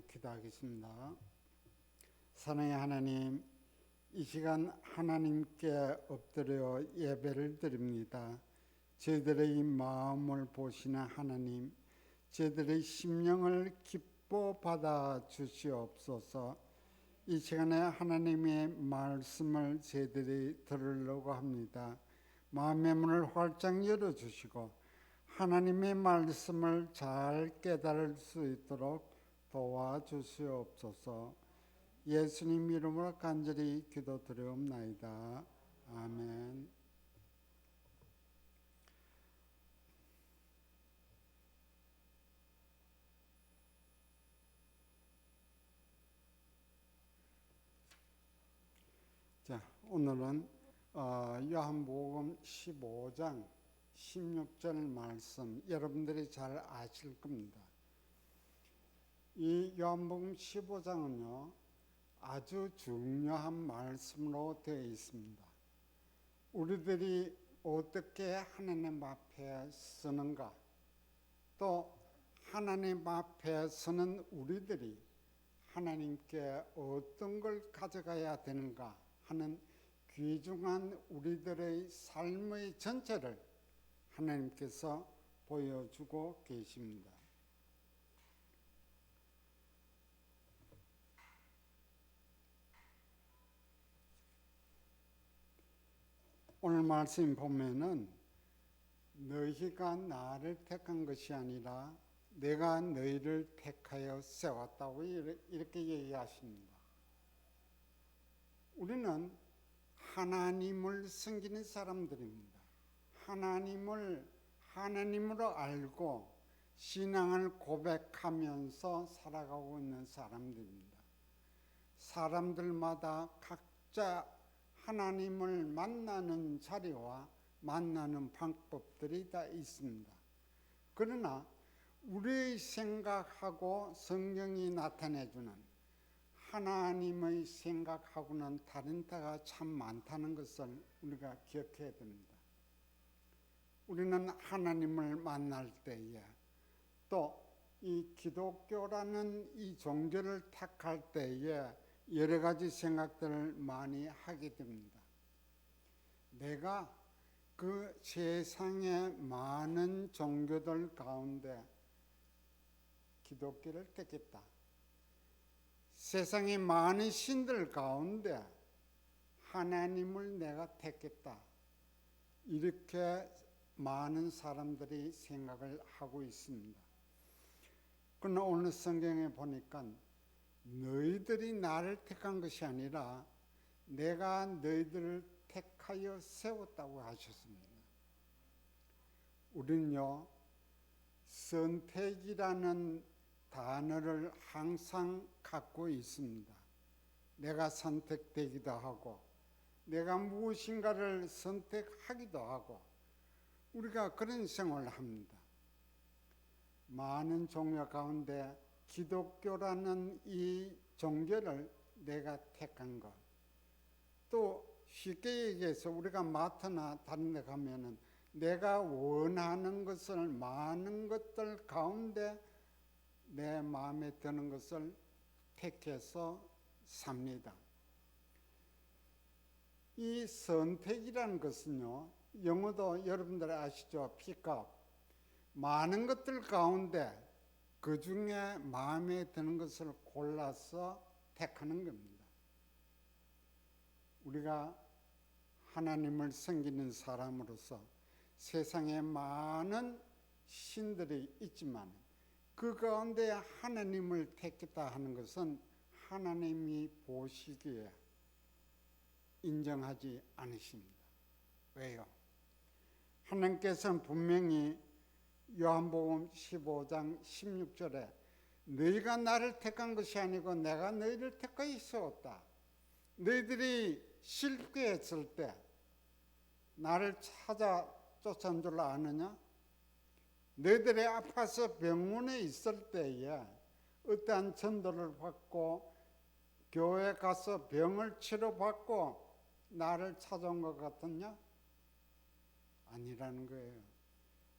기도하겠습니다. 사랑의 하나님, 이 시간 하나님께 엎드려 예배를 드립니다. 저희들의 마음을 보시는 하나님, 저희들의 심령을 기뻐 받아 주시옵소서. 이 시간에 하나님의 말씀을 저희들이 들으려고 합니다. 마음의 문을 활짝 열어주시고 하나님의 말씀을 잘 깨달을 수 있도록 도와주시옵소서. 예수님 이름으로 간절히 기도드리옵나이다. 아멘. 자, 오늘은 요한복음 15장 16절 말씀 여러분들이 잘 아실 겁니다. 이 요한복음 15장은요 아주 중요한 말씀으로 되어 있습니다. 우리들이 어떻게 하나님 앞에 서는가, 또 하나님 앞에 서는 우리들이 하나님께 어떤 걸 가져가야 되는가 하는 귀중한 우리들의 삶의 전체를 하나님께서 보여주고 계십니다. 오늘 말씀 보면은 너희가 나를 택한 것이 아니라 내가 너희를 택하여 세웠다고 이렇게 얘기하십니다. 우리는 하나님을 섬기는 사람들입니다. 하나님으로 알고 신앙을 고백하면서 살아가고 있는 사람들입니다. 사람들마다 각자 하나님을 만나는 자리와 만나는 방법들이 다 있습니다. 그러나 우리의 생각하고 성경이 나타내주는 하나님의 생각하고는 다른 데가 참 많다는 것을 우리가 기억해야 됩니다. 우리는 하나님을 만날 때에 또 이 기독교라는 이 종교를 택할 때에 여러 가지 생각들을 많이 하게 됩니다. 내가 그 세상의 많은 종교들 가운데 기독교를 택했다. 세상의 많은 신들 가운데 하나님을 내가 택했다. 이렇게 많은 사람들이 생각을 하고 있습니다. 그러나 오늘 성경에 보니까 너희들이 나를 택한 것이 아니라 내가 너희들을 택하여 세웠다고 하셨습니다. 우리는요, 선택이라는 단어를 항상 갖고 있습니다. 내가 선택되기도 하고 내가 무엇인가를 선택하기도 하고 우리가 그런 생활을 합니다. 많은 종교 가운데 기독교라는 이 종교를 내가 택한 것, 또 쉽게 얘기해서 우리가 마트나 다른 데 가면은 내가 원하는 것을 많은 것들 가운데 내 마음에 드는 것을 택해서 삽니다. 이 선택이라는 것은요, 영어도 여러분들 아시죠? 픽업. 많은 것들 가운데 그 중에 마음에 드는 것을 골라서 택하는 겁니다. 우리가 하나님을 섬기는 사람으로서 세상에 많은 신들이 있지만 그 가운데 하나님을 택했다 하는 것은 하나님이 보시기에 인정하지 않으십니다. 왜요? 하나님께서는 분명히 요한복음 15장 16절에 너희가 나를 택한 것이 아니고 내가 너희를 택하여 세웠다. 너희들이 실패했을 때 나를 찾아 쫓아온 줄 아느냐? 너희들이 아파서 병원에 있을 때에 어떠한 전도를 받고 교회 가서 병을 치료받고 나를 찾아온 것 같았냐? 아니라는 거예요.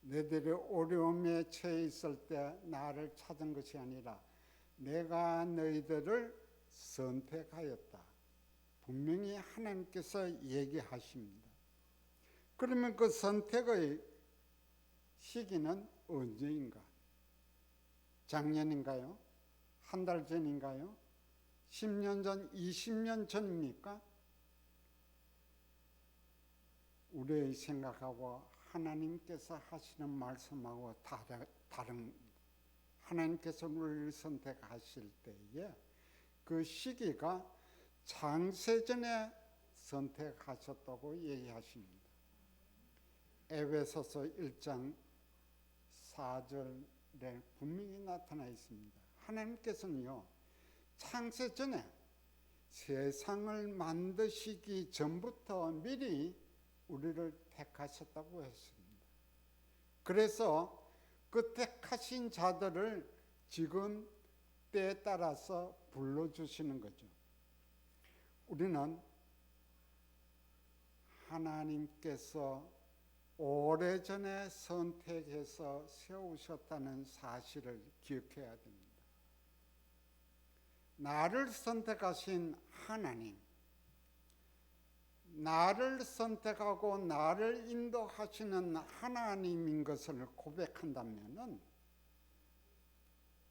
너희들이 어려움에 처해 있을 때 나를 찾은 것이 아니라 내가 너희들을 선택하였다. 분명히 하나님께서 얘기하십니다. 그러면 그 선택의 시기는 언제인가? 작년인가요? 한 달 전인가요? 10년 전, 20년 전입니까? 우리의 생각하고 하나님께서 하시는 말씀하고 다른, 하나님께서 우리를 선택하실 때에 그 시기가 창세전에 선택하셨다고 얘기하십니다. 에베소서 1장 4절에 분명히 나타나 있습니다. 하나님께서는요, 창세전에 세상을 만드시기 전부터 미리 우리를 택하셨다고 했습니다. 그래서 그 택하신 자들을 지금 때에 따라서 불러주시는 거죠. 우리는 하나님께서 오래전에 선택해서 세우셨다는 사실을 기억해야 됩니다. 나를 선택하신 하나님, 나를 선택하고 나를 인도하시는 하나님인 것을 고백한다면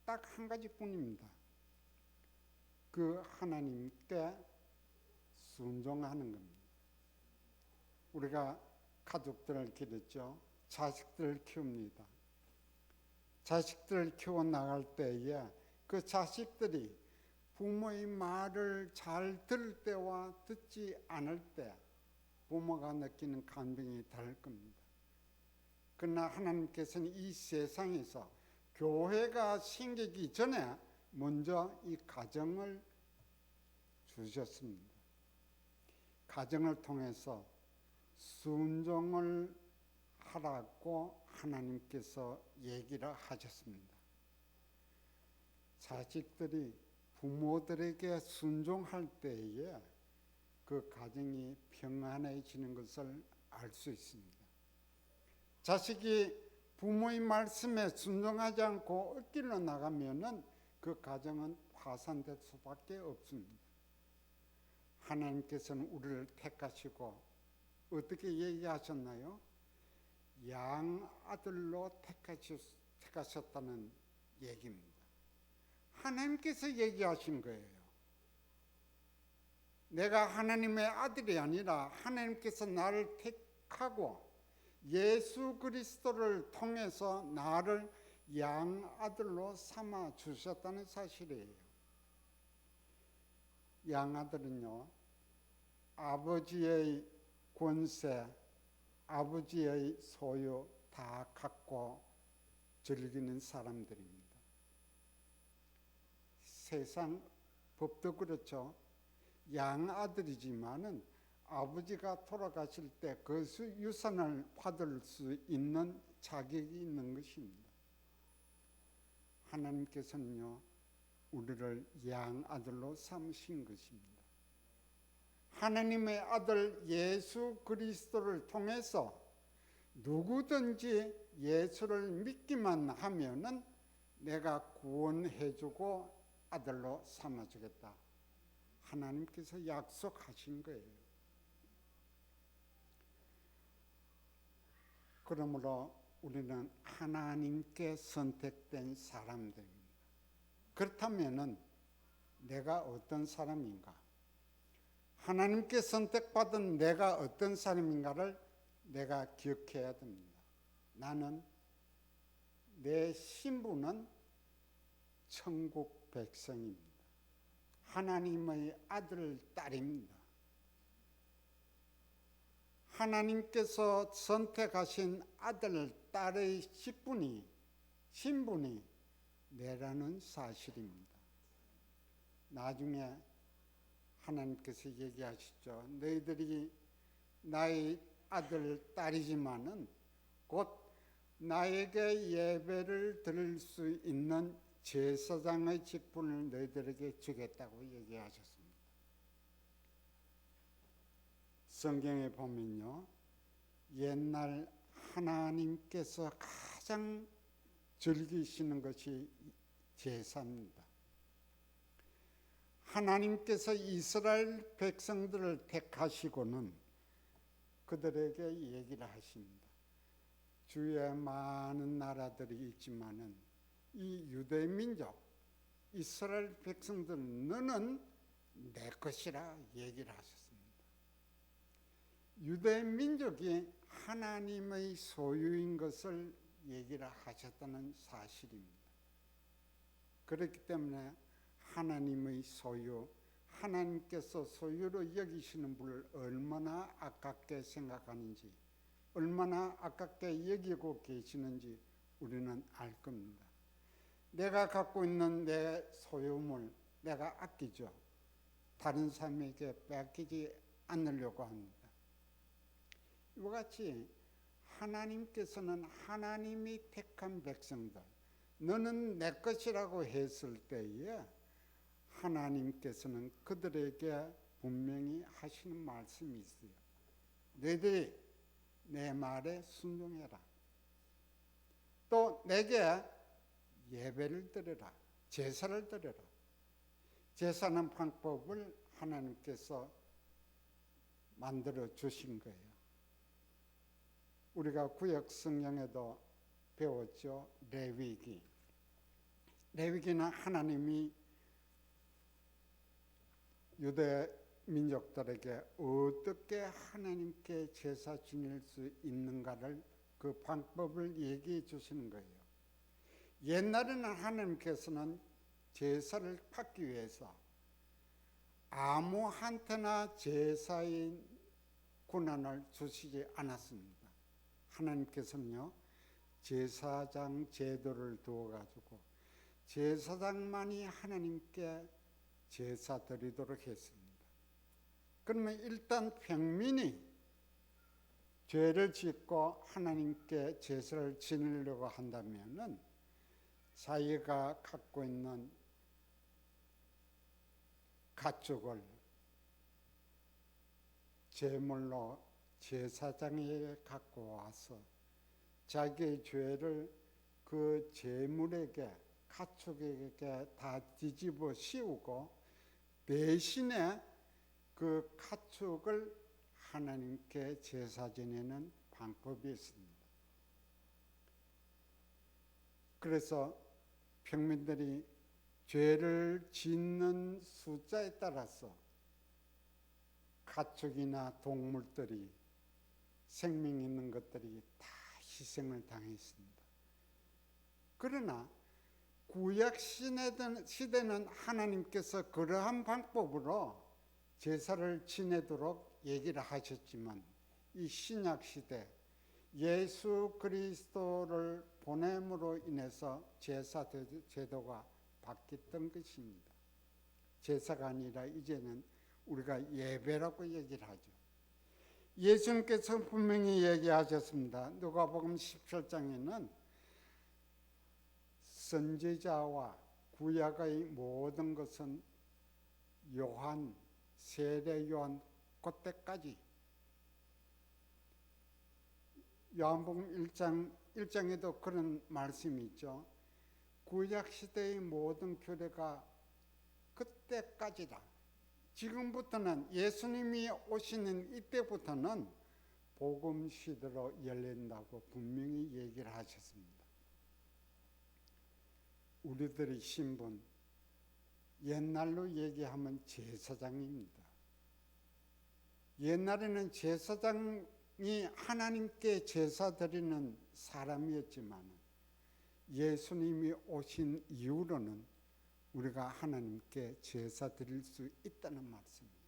딱 한 가지뿐입니다. 그 하나님께 순종하는 겁니다. 우리가 가족들을 기르죠. 자식들을 키웁니다. 자식들을 키워 나갈 때에 그 자식들이 부모의 말을 잘 들을 때와 듣지 않을 때 부모가 느끼는 감정이 다를 겁니다. 그러나 하나님께서는 이 세상에서 교회가 생기기 전에 먼저 이 가정을 주셨습니다. 가정을 통해서 순종을 하라고 하나님께서 얘기를 하셨습니다. 자식들이 부모들에게 순종할 때에 그 가정이 평안해지는 것을 알 수 있습니다. 자식이 부모의 말씀에 순종하지 않고 엇길로 나가면은 그 가정은 파산될 수밖에 없습니다. 하나님께서는 우리를 택하시고 어떻게 얘기하셨나요? 양아들로 택하셨다는 얘기입니다. 하나님께서 얘기하신 거예요. 내가 하나님의 아들이 아니라 하나님께서 나를 택하고 예수 그리스도를 통해서 나를 양아들로 삼아 주셨다는 사실이에요. 양아들은요, 아버지의 권세, 아버지의 소유 다 갖고 즐기는 사람들입니다. 세상 법도 그렇죠. 양아들이지만은 아버지가 돌아가실 때 그 유산을 받을 수 있는 자격이 있는 것입니다. 하나님께서는요, 우리를 양아들로 삼으신 것입니다. 하나님의 아들 예수 그리스도를 통해서 누구든지 예수를 믿기만 하면은 내가 구원해주고 아들로 삼아주겠다. 하나님께서 약속하신 거예요. 그러므로 우리는 하나님께 선택된 사람들입니다. 그렇다면은 내가 어떤 사람인가? 하나님께 선택받은 내가 어떤 사람인가를 내가 기억해야 됩니다. 나는 내 신분은 천국 백성입니다. 하나님의 아들, 딸입니다. 하나님께서 선택하신 아들, 딸의 신분이 내라는 사실입니다. 나중에 하나님께서 얘기하시죠. 너희들이 나의 아들, 딸이지만은 곧 나에게 예배를 드릴 수 있는 제사장의 직분을 너희들에게 주겠다고 얘기하셨습니다. 성경에 보면요, 옛날 하나님께서 가장 즐기시는 것이 제사입니다. 하나님께서 이스라엘 백성들을 택하시고는 그들에게 얘기를 하십니다. 주위에 많은 나라들이 있지만은 이 유대 민족 이스라엘 백성들 너는 내 것이라 얘기를 하셨습니다. 유대 민족이 하나님의 소유인 것을 얘기를 하셨다는 사실입니다. 그렇기 때문에 하나님의 소유, 하나님께서 소유로 여기시는 분을 얼마나 아깝게 생각하는지, 얼마나 아깝게 여기고 계시는지 우리는 알 겁니다. 내가 갖고 있는 내 소유물 내가 아끼죠. 다른 사람에게 뺏기지 않으려고 합니다. 이와 같이 하나님께서는 하나님이 택한 백성들, 너는 내 것이라고 했을 때에 하나님께서는 그들에게 분명히 하시는 말씀이 있어요. 너희들이 내 말에 순종해라. 또 내게 예배를 드려라. 제사를 드려라. 제사는 방법을 하나님께서 만들어 주신 거예요. 우리가 구약 성경에도 배웠죠. 레위기. 레위기는 하나님이 유대 민족들에게 어떻게 하나님께 제사 지낼 수 있는가를 그 방법을 얘기해 주시는 거예요. 옛날에는 하나님께서는 제사를 받기 위해서 아무한테나 제사의 권한을 주시지 않았습니다. 하나님께서는요, 제사장 제도를 두어가지고 제사장만이 하나님께 제사 드리도록 했습니다. 그러면 일단 평민이 죄를 짓고 하나님께 제사를 지내려고 한다면은 자기가 갖고 있는 가축을 제물로 제사장에게 갖고 와서 자기의 죄를 그 제물에게 가축에게 다 뒤집어 씌우고 대신에 그 가축을 하나님께 제사 지내는 방법이 있습니다. 그래서 평민들이 죄를 짓는 숫자에 따라서 가축이나 동물들이 생명 있는 것들이 다 희생을 당했습니다. 그러나 구약 시대는 하나님께서 그러한 방법으로 제사를 지내도록 얘기를 하셨지만 이 신약 시대 예수 그리스도를 보냄으로 인해서 제사 제도가 바뀌었던 것입니다. 제사가 아니라 이제는 우리가 예배라고 얘기를 하죠. 예수님께서 분명히 얘기하셨습니다. 누가복음 17장에는 선지자와 구약의 모든 것은 요한, 세례 요한 그때까지 요한복음 1장에도 그런 말씀이 있죠. 구약 시대의 모든 규례가 그때까지다. 지금부터는 예수님이 오시는 이때부터는 복음 시대로 열린다고 분명히 얘기를 하셨습니다. 우리들의 신분, 옛날로 얘기하면 제사장입니다. 옛날에는 제사장이 하나님께 제사 드리는 사람이었지만 예수님이 오신 이후로는 우리가 하나님께 제사 드릴 수 있다는 말씀이에요.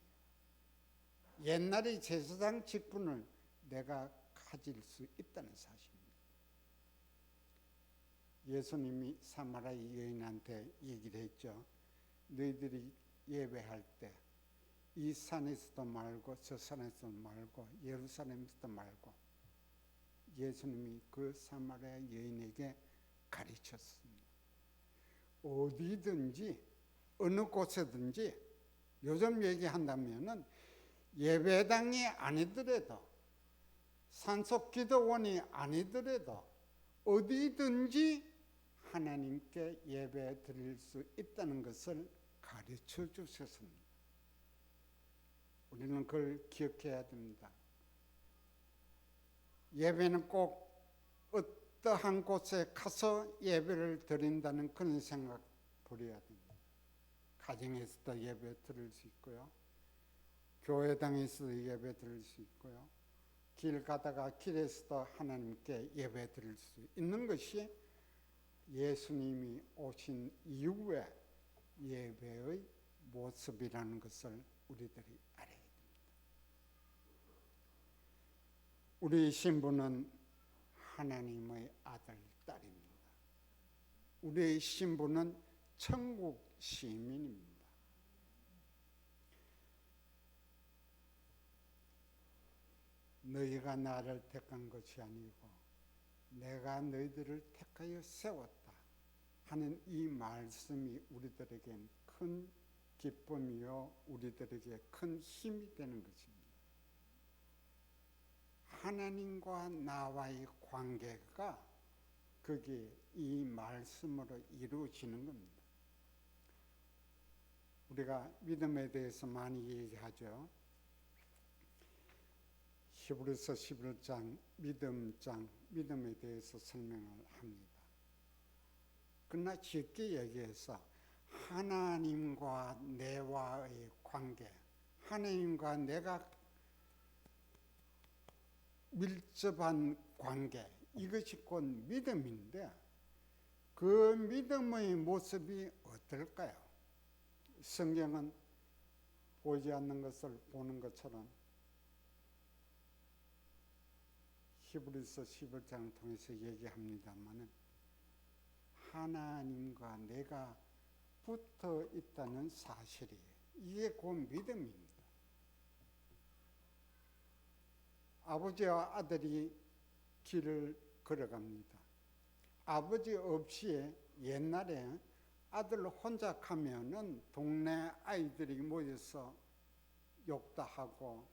옛날의 제사장 직분을 내가 가질 수 있다는 사실입니다. 예수님이 사마리아 여인한테 얘기를 했죠. 너희들이 예배할 때 이 산에서도 말고 저 산에서도 말고 예루살렘에서도 말고 예수님이 그 사마리아 여인에게 가르쳤습니다. 어디든지 어느 곳에든지 요즘 얘기한다면은 예배당이 아니더라도 산속기도원이 아니더라도 어디든지 하나님께 예배 드릴 수 있다는 것을 가르쳐 주셨습니다. 우리는 그걸 기억해야 됩니다. 예배는 꼭 어떠한 곳에 가서 예배를 드린다는 그런 생각 버려야 됩니다. 가정에서도 예배 드릴 수 있고요. 교회당에서도 예배 드릴 수 있고요. 길 가다가 길에서도 하나님께 예배 드릴 수 있는 것이 예수님이 오신 이후의 예배의 모습이라는 것을 우리들이 알아야 됩니다. 우리 신부는 하나님의 아들, 딸입니다. 우리의 신부는 천국 시민입니다. 너희가 나를 택한 것이 아니고 내가 너희들을 택하여 세웠다 하는 이 말씀이 우리들에겐 큰 기쁨이요 우리들에게 큰 힘이 되는 것입니다. 하나님과 나와의 관계가 그게 이 말씀으로 이루어지는 겁니다. 우리가 믿음에 대해서 많이 얘기하죠. 히브리서 11장 믿음에 대해서 설명을 합니다. 그러나 쉽게 얘기해서 하나님과 내와의 관계, 하나님과 내가 밀접한 관계, 이것이 곧 믿음인데 그 믿음의 모습이 어떨까요? 성경은 보이지 않는 것을 보는 것처럼 히브리서 11장을 통해서 얘기합니다만 하나님과 내가 붙어 있다는 사실이에요. 이게 곧 믿음입니다. 아버지와 아들이 길을 걸어갑니다. 아버지 없이 옛날에 아들 혼자 가면은 동네 아이들이 모여서 욕도 하고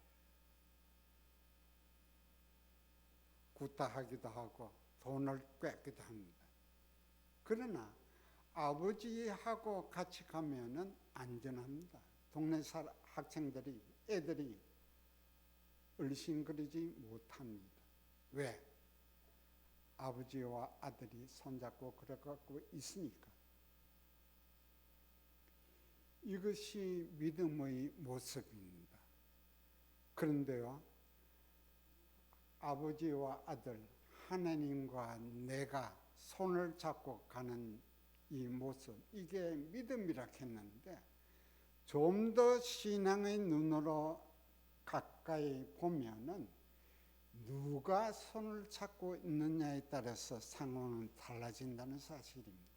구타하기도 하고 돈을 뺏기도 합니다. 그러나 아버지하고 같이 가면은 안전합니다. 동네 학생들이 애들이 얼씬거리지 못합니다. 왜? 아버지와 아들이 손잡고 걸어가고 있으니까. 이것이 믿음의 모습입니다. 그런데요, 아버지와 아들, 하나님과 내가 손을 잡고 가는 이 모습, 이게 믿음이라 했는데 좀 더 신앙의 눈으로 가까이 보면은 누가 손을 잡고 있느냐에 따라서 상황은 달라진다는 사실입니다.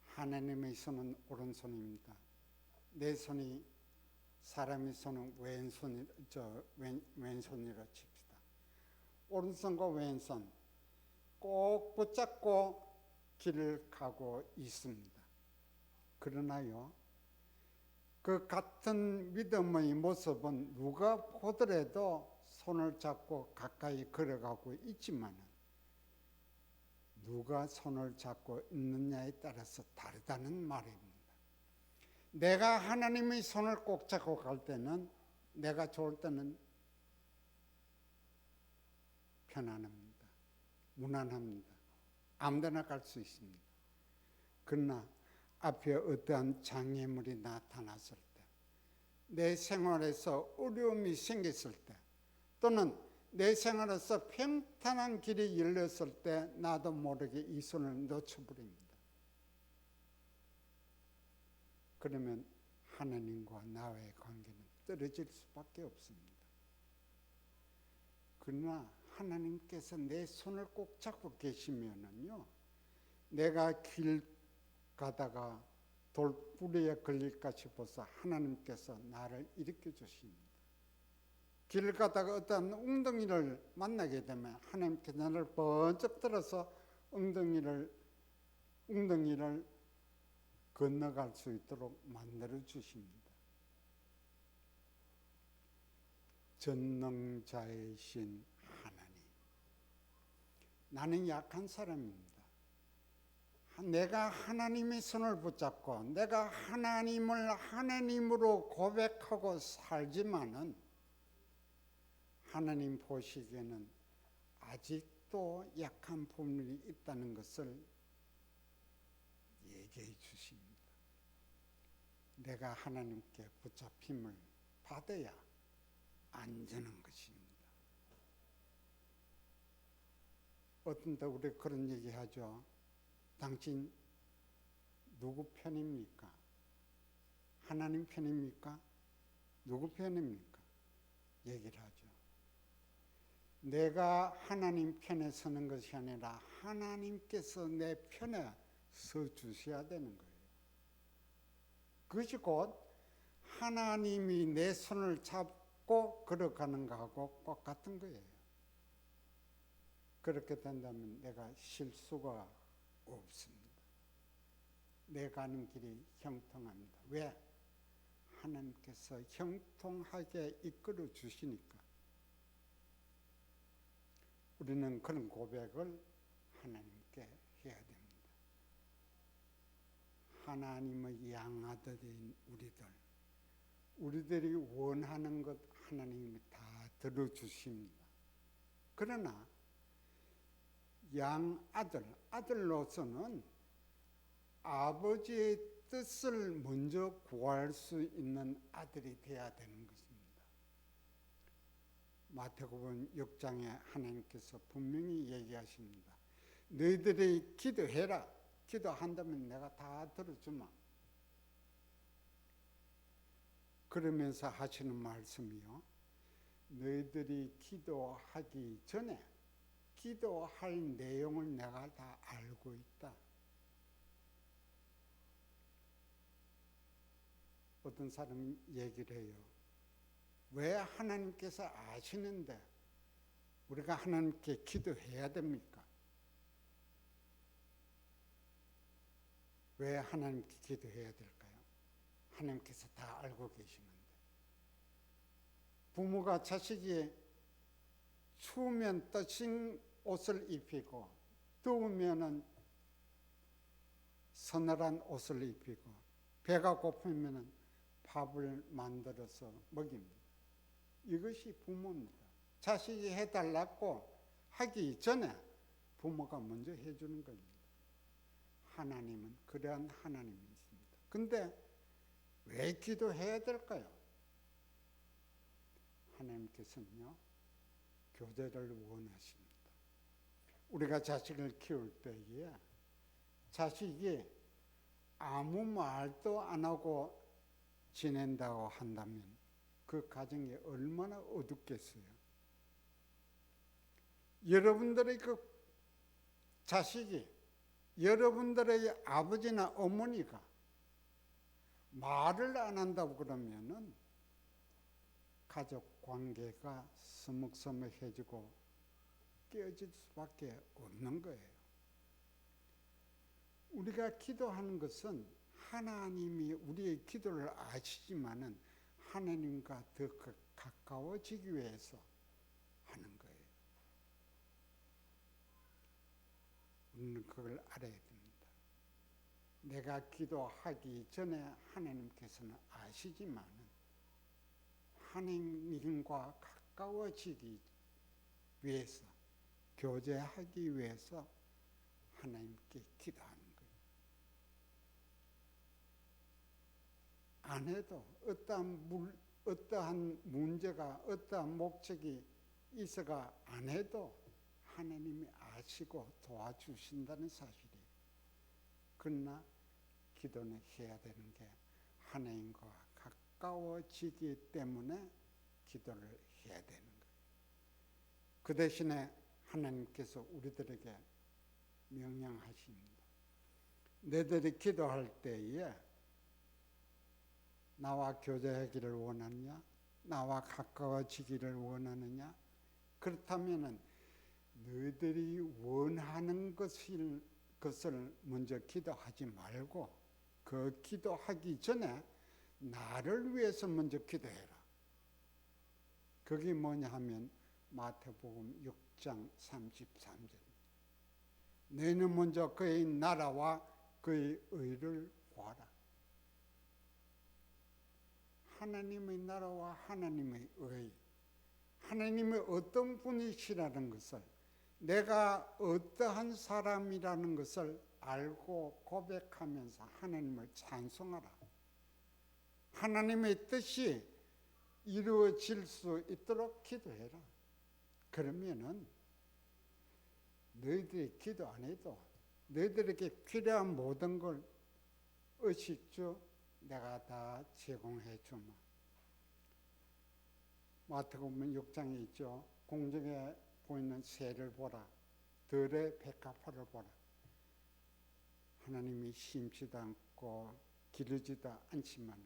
하나님의 손은 오른손입니다. 내 손이 사람의 손은 왼손이라 칩시다. 오른손과 왼손 꼭 붙잡고 길을 가고 있습니다. 그러나요, 그 같은 믿음의 모습은 누가 보더라도 손을 잡고 가까이 걸어가고 있지만 누가 손을 잡고 있느냐에 따라서 다르다는 말입니다. 내가 하나님의 손을 꼭 잡고 갈 때는, 내가 좋을 때는 편안합니다. 무난합니다. 아무데나 갈 수 있습니다. 그러나 앞에 어떠한 장애물이 나타났을 때, 내 생활에서 어려움이 생겼을 때, 또는 내 생활에서 평탄한 길이 열렸을 때 나도 모르게 이 손을 놓쳐버립니다. 그러면 하나님과 나와의 관계는 떨어질 수밖에 없습니다. 그러나 하나님께서 내 손을 꼭 잡고 계시면은요, 내가 길 가다가 돌뿌리에 걸릴까 싶어서 하나님께서 나를 일으켜 주십니다. 길 가다가 어떤 웅덩이를 만나게 되면 하나님께서 나를 번쩍 들어서 웅덩이를 건너갈 수 있도록 만들어 주십니다. 전능자이신 하나님, 나는 약한 사람입니다. 내가 하나님의 손을 붙잡고 내가 하나님을 하나님으로 고백하고 살지만은 하나님 보시기에는 아직도 약한 부분이 있다는 것을 얘기해 주십니다. 내가 하나님께 붙잡힘을 받아야 안전한 것입니다. 어떤 때 우리 그런 얘기 하죠. 당신 누구 편입니까? 하나님 편입니까? 누구 편입니까? 얘기를 하죠. 내가 하나님 편에 서는 것이 아니라 하나님께서 내 편에 서 주셔야 되는 거예요. 그것이 곧 하나님이 내 손을 잡고 걸어가는 것하고 똑같은 거예요. 그렇게 된다면 내가 실수가 없습니다. 내 가는 길이 형통합니다. 왜? 하나님께서 형통하게 이끌어 주시니까. 우리는 그런 고백을 하나님께 해야 됩니다. 하나님의 양아들인 우리들이 원하는 것 하나님이 다 들어주십니다. 그러나 아들로서는 아버지의 뜻을 먼저 구할 수 있는 아들이 되어야 되는 것입니다. 마태복음 6장에 하나님께서 분명히 얘기하십니다. 너희들이 기도해라. 기도한다면 내가 다 들어주마. 그러면서 하시는 말씀이요. 너희들이 기도하기 전에 기도할 내용을 내가 다 알고 있다. 어떤 사람이 얘기를 해요. 왜 하나님께서 아시는데 우리가 하나님께 기도해야 됩니까? 왜 하나님께 기도해야 될까요? 하나님께서 다 알고 계시는데. 부모가 자식이 추우면 떠신 옷을 입히고 더우면 서늘한 옷을 입히고 배가 고프면 밥을 만들어서 먹입니다. 이것이 부모입니다. 자식이 해달라고 하기 전에 부모가 먼저 해주는 겁니다. 하나님은 그러한 하나님이십니다. 근데 왜 기도해야 될까요? 하나님께서는요, 교제를 원하십니다. 우리가 자식을 키울 때에 자식이 아무 말도 안 하고 지낸다고 한다면 그 가정이 얼마나 어둡겠어요. 여러분들의 그 자식이 여러분들의 아버지나 어머니가 말을 안 한다고 그러면은 가족 관계가 서먹서먹해지고 깨어질 수밖에 없는 거예요. 우리가 기도하는 것은 하나님이 우리의 기도를 아시지만은 하나님과 더 가까워지기 위해서 하는 거예요. 우리는 그걸 알아야 됩니다. 내가 기도하기 전에 하나님께서는 아시지만은 하나님과 가까워지기 위해서, 교제하기 위해서 하나님께 기도하는 거예요. 안 해도 어떠한 문제가, 어떠한 목적이 있어가 안 해도 하나님이 아시고 도와주신다는 사실이에요. 그러나 기도는 해야 되는 게 하나님과 가까워지기 때문에 기도를 해야 되는 거예요. 그 대신에 하나님께서 우리들에게 명령하십니다. 너희들이 기도할 때에 나와 교제하기를 원하느냐? 나와 가까워지기를 원하느냐? 그렇다면 너희들이 원하는 것을 먼저 기도하지 말고 그 기도하기 전에 나를 위해서 먼저 기도해라. 그게 뭐냐 하면 마태복음 6장 33절. 너희는 먼저 그의 나라와 그의 의를 구하라. 하나님의 나라와 하나님의 의, 하나님이 어떤 분이시라는 것을, 내가 어떠한 사람이라는 것을 알고 고백하면서 하나님을 찬송하라. 하나님의 뜻이 이루어질 수 있도록 기도해라. 그러면은 너희들이 기도 안 해도 너희들에게 필요한 모든 걸 의식주 내가 다 제공해 주마. 마태복음 6장에 있죠. 공중에 보이는 새를 보라. 들의 백합화를 보라. 하나님이 심지도 않고 기르지도 않지만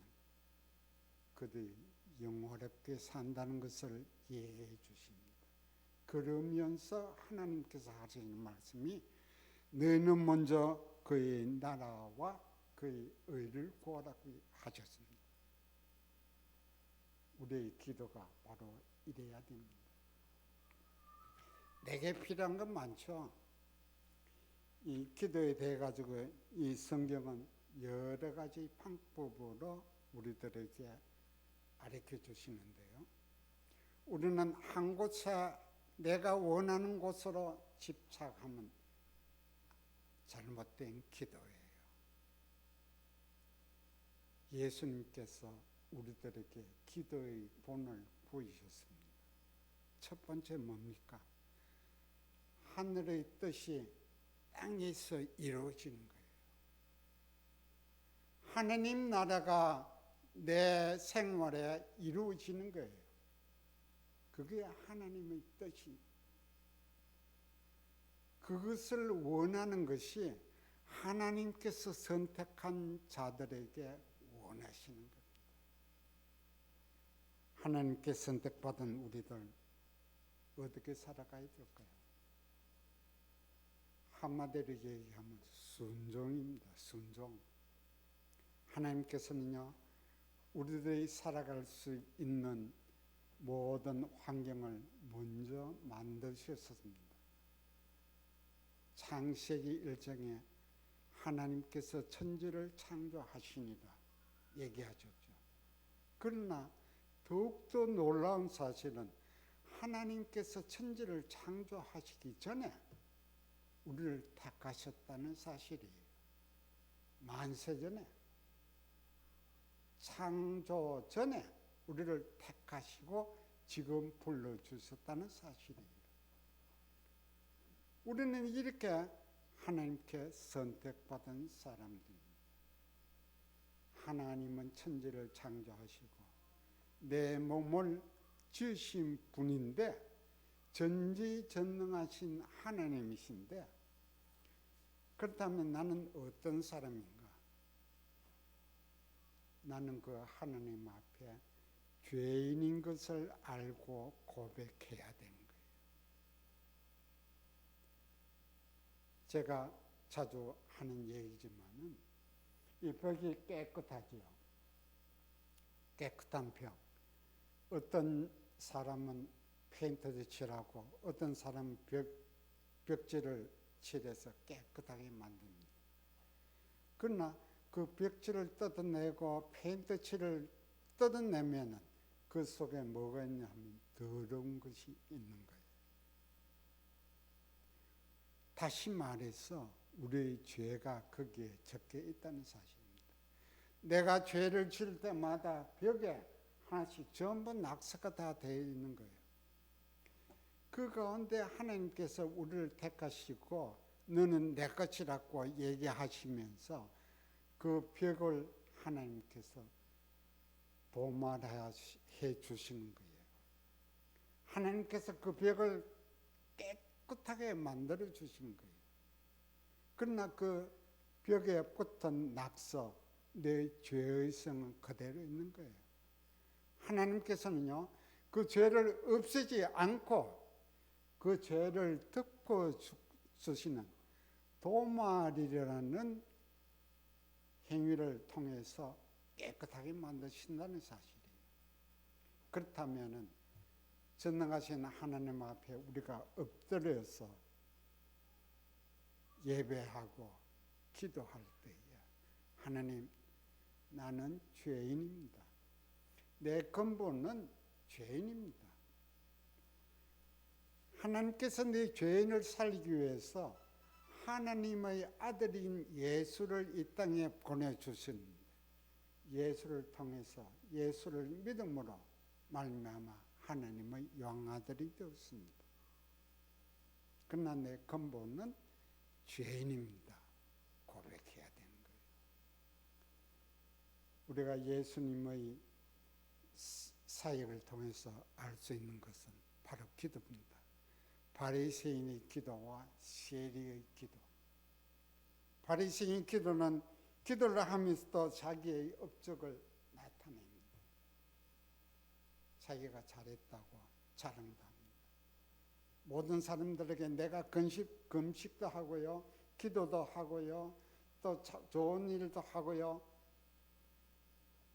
그들이 영원롭게 산다는 것을 이해해 주십니다. 그러면서 하나님께서 하시는 말씀이 너희는 먼저 그의 나라와 그의 의를 구하라고 하셨습니다. 우리의 기도가 바로 이래야 됩니다. 내게 필요한 건 많죠. 이 기도에 대해 가지고 이 성경은 여러 가지 방법으로 우리들에게 가르쳐 주시는데요. 우리는 한 곳에 내가 원하는 곳으로 집착하면 잘못된 기도예요. 예수님께서 우리들에게 기도의 본을 보이셨습니다. 첫 번째 뭡니까? 하늘의 뜻이 땅에서 이루어지는 거예요. 하나님 나라가 내 생활에 이루어지는 거예요. 그게 하나님의 뜻이. 그것을 원하는 것이 하나님께서 선택한 자들에게 원하시는 겁니다. 하나님께 선택받은 우리들 어떻게 살아가야 될까요? 한마디로 얘기하면 순종입니다. 순종. 하나님께서는요, 우리들이 살아갈 수 있는 모든 환경을 먼저 만드셨습니다. 창세기 1장에 하나님께서 천지를 창조하시니라 얘기하셨죠. 그러나 더욱더 놀라운 사실은 하나님께서 천지를 창조하시기 전에 우리를 택하셨다는 사실이에요. 만세 전에, 창조 전에 우리를 택하시고 지금 불러주셨다는 사실이에요. 우리는 이렇게 하나님께 선택받은 사람들입니다. 하나님은 천지를 창조하시고 내 몸을 지으신 분인데 전지전능하신 하나님이신데, 그렇다면 나는 어떤 사람인가? 나는 그 하나님 앞에 죄인인 것을 알고 고백해야 되는 거예요. 제가 자주 하는 얘기지만은 이 벽이 깨끗하지요. 깨끗한 벽. 어떤 사람은 페인트를 칠하고 어떤 사람은 벽지를 칠해서 깨끗하게 만듭니다. 그러나 그 벽지를 뜯어내고 페인트 칠을 뜯어내면은 그 속에 뭐가 있냐 하면 더러운 것이 있는 거예요. 다시 말해서 우리의 죄가 거기에 적혀 있다는 사실입니다. 내가 죄를 지을 때마다 벽에 하나씩 전부 낙서가 다 되어 있는 거예요. 그 가운데 하나님께서 우리를 택하시고 너는 내 것이라고 얘기하시면서 그 벽을 하나님께서 도말해 주시는 거예요. 하나님께서 그 벽을 깨끗하게 만들어 주시는 거예요. 그러나 그 벽에 붙은 낙서, 내 죄의 성은 그대로 있는 거예요. 하나님께서는요, 그 죄를 없애지 않고 그 죄를 덮어주시는 도말이라는 행위를 통해서 깨끗하게 만드신다는 사실이에요. 그렇다면 전능하신 하나님 앞에 우리가 엎드려서 예배하고 기도할 때에 하나님, 나는 죄인입니다. 내 근본은 죄인입니다. 하나님께서 내 죄인을 살리기 위해서 하나님의 아들인 예수를 이 땅에 보내주신 예수를 통해서 예수를 믿음으로 말미암아 하나님의 영아들이 되었습니다. 그러나 내 근본은 죄인입니다. 고백해야 되는 거예요. 우리가 예수님의 사역을 통해서 알 수 있는 것은 바로 기도입니다. 바리새인의 기도와 세리의 기도. 바리새인 기도는 기도를 하면서도 자기의 업적을 나타냅니다. 자기가 잘했다고 자랑도 합니다. 모든 사람들에게 내가 금식도 하고요, 기도도 하고요, 또 좋은 일도 하고요,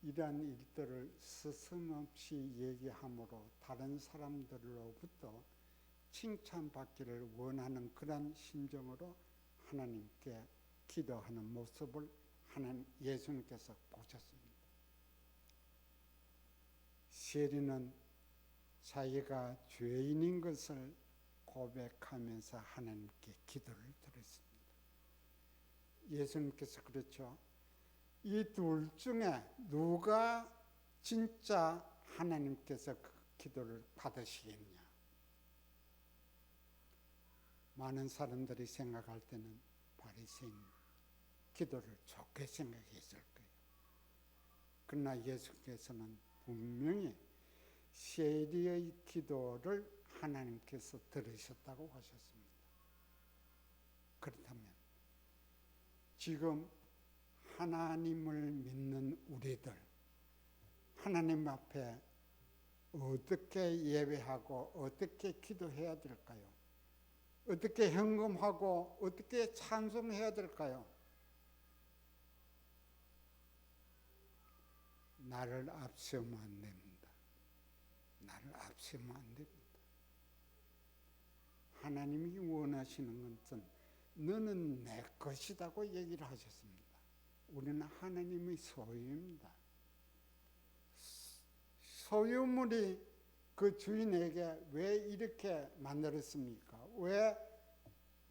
이러한 일들을 스승없이 얘기함으로 다른 사람들로부터 칭찬받기를 원하는 그런 심정으로 하나님께 기도하는 모습을 예수님께서 보셨습니다. 세리는 자기가 죄인인 것을 고백하면서 하나님께 기도를 드렸습니다. 예수님께서 그렇죠. 이 둘 중에 누가 진짜 하나님께서 그 기도를 받으시겠냐? 많은 사람들이 생각할 때는 바리새인 기도를 좋게 생각했을 거예요. 그러나 예수께서는 분명히 세리의 기도를 하나님께서 들으셨다고 하셨습니다. 그렇다면 지금 하나님을 믿는 우리들, 하나님 앞에 어떻게 예배하고 어떻게 기도해야 될까요? 어떻게 헌금하고 어떻게 찬송해야 될까요? 나를 앞세우면 안 됩니다. 나를 앞세우면 안 됩니다. 하나님이 원하시는 것은 너는 내 것이라고 얘기를 하셨습니다. 우리는 하나님의 소유입니다. 소유물이 그 주인에게 왜 이렇게 만들었습니까? 왜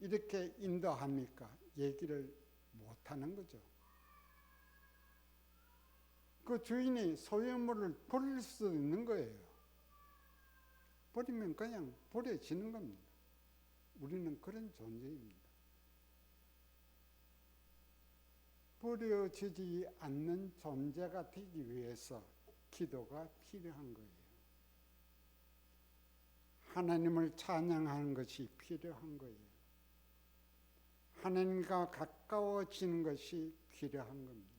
이렇게 인도합니까? 얘기를 못하는 거죠. 그 주인이 소유물을 버릴 수 있는 거예요. 버리면 그냥 버려지는 겁니다. 우리는 그런 존재입니다. 버려지지 않는 존재가 되기 위해서 기도가 필요한 거예요. 하나님을 찬양하는 것이 필요한 거예요. 하나님과 가까워지는 것이 필요한 겁니다.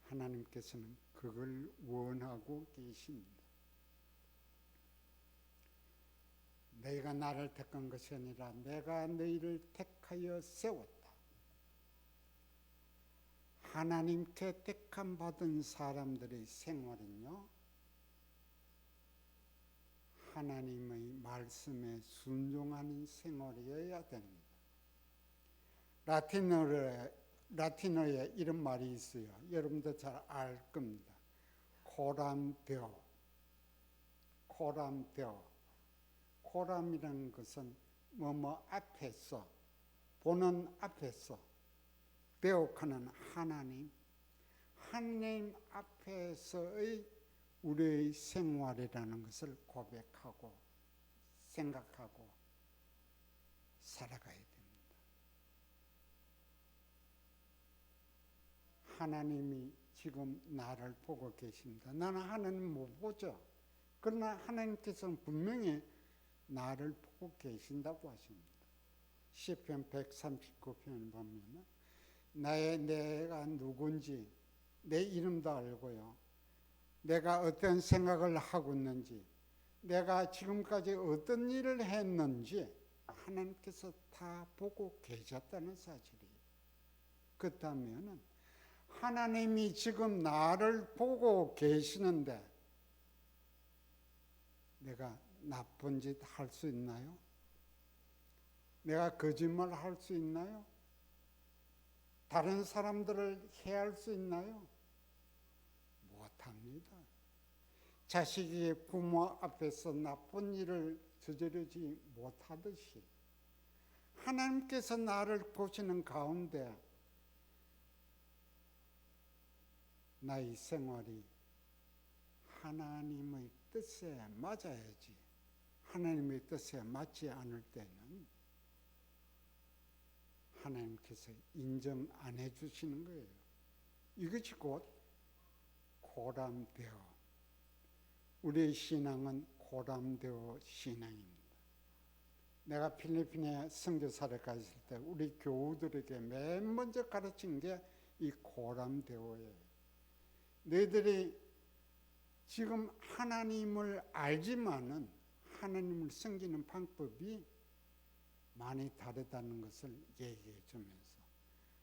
하나님께서는 그걸 원하고 계십니다. 너희가 나를 택한 것이 아니라 내가 너희를 택하여 세웠다. 하나님께 택함 받은 사람들의 생활은요, 하나님의 말씀에 순종하는 생활이어야 됩니다. 라틴어에 이런 말이 있어요. 여러분도 잘 알 겁니다. 코람데오. 코람이라는 것은 뭐뭐 앞에서, 보는 앞에서, 데오카는 하나님 앞에서의 우리의 생활이라는 것을 고백하고 생각하고 살아가야 됩니다. 하나님이 지금 나를 보고 계십니다. 나는 하나님 못 보죠. 그러나 하나님께서는 분명히 나를 보고 계신다고 하십니다. 시편 139편 보면 내가 누군지 내 이름도 알고요. 내가 어떤 생각을 하고 있는지, 내가 지금까지 어떤 일을 했는지 하나님께서 다 보고 계셨다는 사실이에요. 그렇다면 하나님이 지금 나를 보고 계시는데 내가 나쁜 짓 할 수 있나요? 내가 거짓말 할 수 있나요? 다른 사람들을 해할 수 있나요? 못합니다. 자식이 부모 앞에서 나쁜 일을 저지르지 못하듯이 하나님께서 나를 보시는 가운데 나의 생활이 하나님의 뜻에 맞아야지, 하나님의 뜻에 맞지 않을 때는 하나님께서 인정 안 해주시는 거예요. 이것이 곧 고람되어, 우리의 신앙은 고람되어 신앙입니다. 내가 필리핀에 선교사를 갔을 때 우리 교우들에게 맨 먼저 가르친 게 이 고람되어예요. 너희들이 지금 하나님을 알지만은 하나님을 섬기는 방법이 많이 다르다는 것을 얘기해 주면서,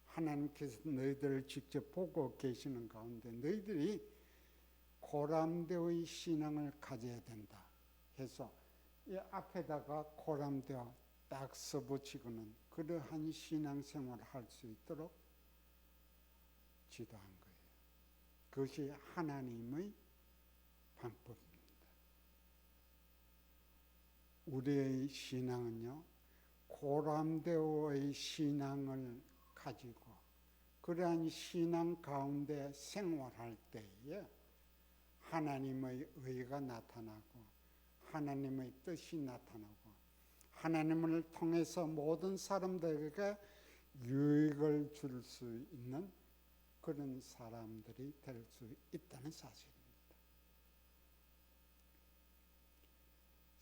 하나님께서 너희들을 직접 보고 계시는 가운데 너희들이 고람되어의 신앙을 가져야 된다 해서 이 앞에다가 고람되어 딱 써붙이고는 그러한 신앙생활을 할 수 있도록 지도한 거예요. 그것이 하나님의 방법입니다. 우리의 신앙은요, 고람되어의 신앙을 가지고 그러한 신앙 가운데 생활할 때에 하나님의 의가 나타나고 하나님의 뜻이 나타나고 하나님을 통해서 모든 사람들에게 유익을 줄 수 있는 그런 사람들이 될 수 있다는 사실입니다.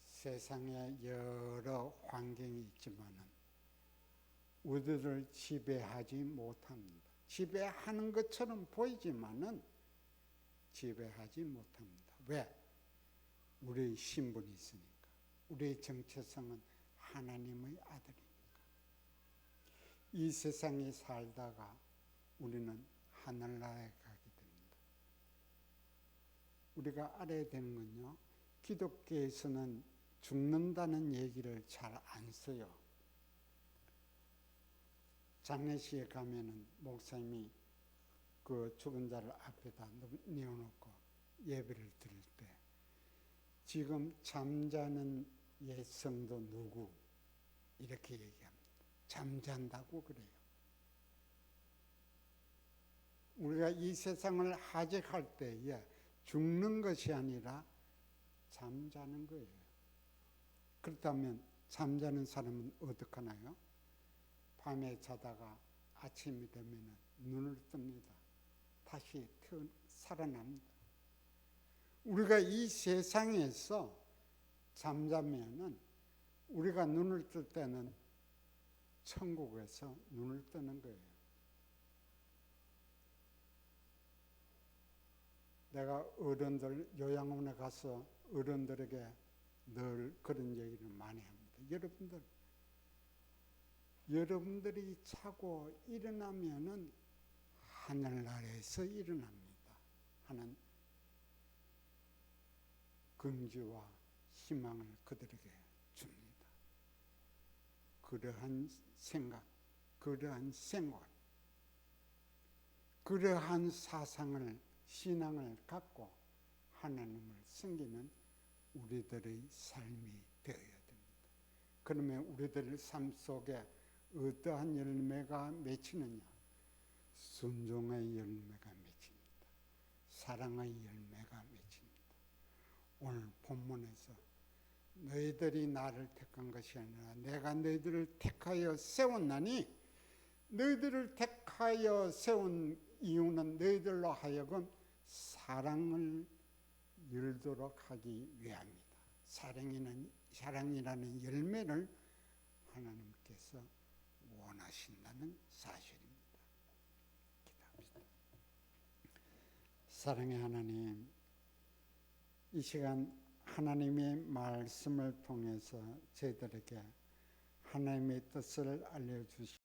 세상에 여러 환경이 있지만은 우리를 지배하지 못합니다. 지배하는 것처럼 보이지만은 지배하지 못합니다. 왜? 우리의 신분이 있으니까. 우리의 정체성은 하나님의 아들이니까. 이 세상에 살다가 우리는 하늘나라에 가게 됩니다. 우리가 알아야 되는 건요, 기독교에서는 죽는다는 얘기를 잘 안 써요. 장례식에 가면은 목사님이 그 죽은 자를 앞에다 내어놓고 예배를 드릴 때 지금 잠자는 옛 성도 누구 이렇게 얘기합니다. 잠잔다고 그래요. 우리가 이 세상을 하직할 때에 죽는 것이 아니라 잠자는 거예요. 그렇다면 잠자는 사람은 어떻게 하나요? 밤에 자다가 아침이 되면 눈을 뜹니다. 다시 살아납니다. 우리가 이 세상에서 잠자면은 우리가 눈을 뜰 때는 천국에서 눈을 뜨는 거예요. 내가 어른들 요양원에 가서 어른들에게 늘 그런 얘기를 많이 합니다. 여러분들이 자고 일어나면은 하늘나라에서 일어납니다 하는 긍지와 희망을 그들에게 줍니다. 그러한 생각, 그러한 생활, 그러한 사상을, 신앙을 갖고 하나님을 섬기는 우리들의 삶이 되어야 됩니다. 그러면 우리들 삶 속에 어떠한 열매가 맺히느냐? 순종의 열매가 맺힙니다. 사랑의 열매가 맺힙니다. 오늘 본문에서 너희들이 나를 택한 것이 아니라 내가 너희들을 택하여 세웠나니, 너희들을 택하여 세운 이유는 너희들로 하여금 사랑을 열도록 하기 위함이다. 사랑이라는 열매를 하나님께서 원하신다는 사실입니다. 기도합시다. 사랑의 하나님, 이 시간 하나님의 말씀을 통해서 저희들에게 하나님의 뜻을 알려주시